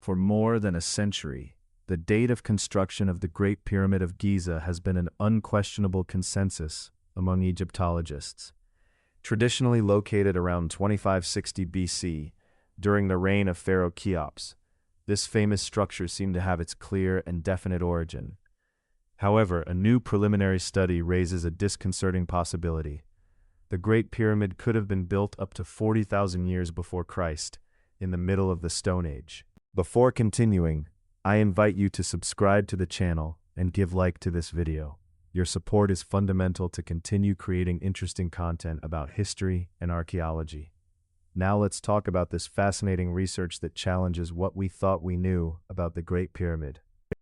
For more than a century, the date of construction of the Great Pyramid of Giza has been an unquestionable consensus among Egyptologists. Traditionally located around 2560 BC, during the reign of Pharaoh Keops, this famous structure seemed to have its clear and definite origin. However, a new preliminary study raises a disconcerting possibility. The Great Pyramid could have been built up to 40,000 years before Christ, in the middle of the Stone Age. Before continuing, I invite you to subscribe to the channel and give like to this video. Your support is fundamental to continue creating interesting content about history and archaeology. Now let's talk about this fascinating research that challenges what we thought we knew about the Great Pyramid.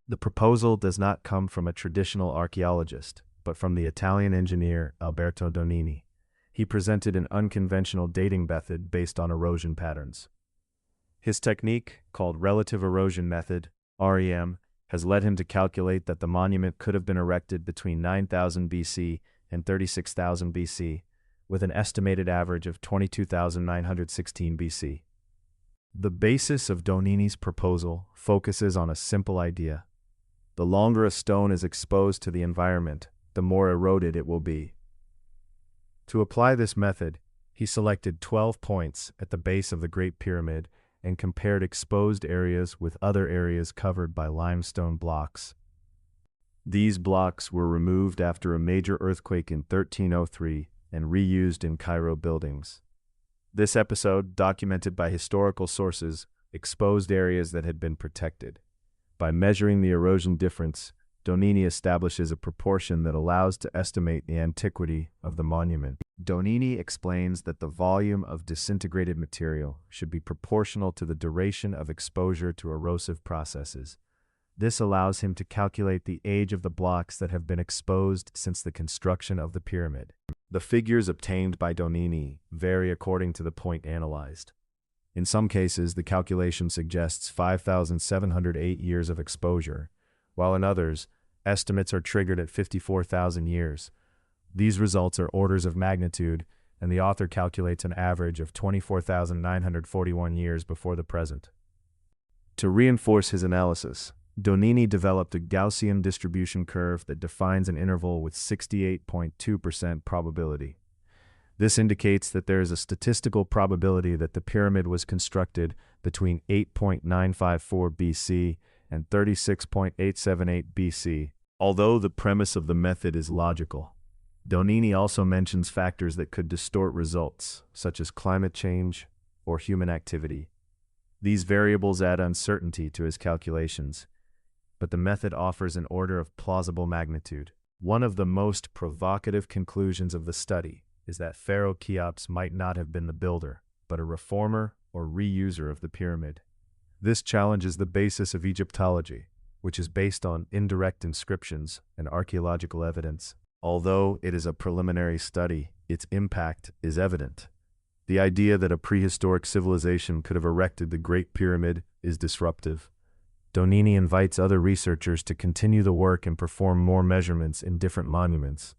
The proposal does not come from a traditional archaeologist, but from the Italian engineer Alberto Donini. He presented an unconventional dating method based on erosion patterns. His technique, called Relative Erosion Method, REM, has led him to calculate that the monument could have been erected between 9000 BC and 36,000 BC, with an estimated average of 22,916 BC. The basis of Donini's proposal focuses on a simple idea. The longer a stone is exposed to the environment, the more eroded it will be. To apply this method, he selected 12 points at the base of the Great Pyramid and compared exposed areas with other areas covered by limestone blocks. These blocks were removed after a major earthquake in 1303 and reused in Cairo buildings. This episode, documented by historical sources, exposed areas that had been protected. By measuring the erosion difference, Donini establishes a proportion that allows to estimate the antiquity of the monument. Donini explains that the volume of disintegrated material should be proportional to the duration of exposure to erosive processes. This allows him to calculate the age of the blocks that have been exposed since the construction of the pyramid. The figures obtained by Donini vary according to the point analyzed. In some cases, the calculation suggests 5,708 years of exposure, while in others, estimates are triggered at 54,000 years. These results are orders of magnitude, and the author calculates an average of 24,941 years before the present. To reinforce his analysis, Donini developed a Gaussian distribution curve that defines an interval with 68.2% probability. This indicates that there is a statistical probability that the pyramid was constructed between 8.954 BC and 36.878 BC. Although the premise of the method is logical, Donini also mentions factors that could distort results, such as climate change or human activity. These variables add uncertainty to his calculations, but the method offers an order of plausible magnitude. One of the most provocative conclusions of the study is that Pharaoh Keops might not have been the builder, but a reformer or reuser of the pyramid. This challenges the basis of Egyptology, which is based on indirect inscriptions and archaeological evidence. Although it is a preliminary study, its impact is evident. The idea that a prehistoric civilization could have erected the Great Pyramid is disruptive. Donini invites other researchers to continue the work and perform more measurements in different monuments.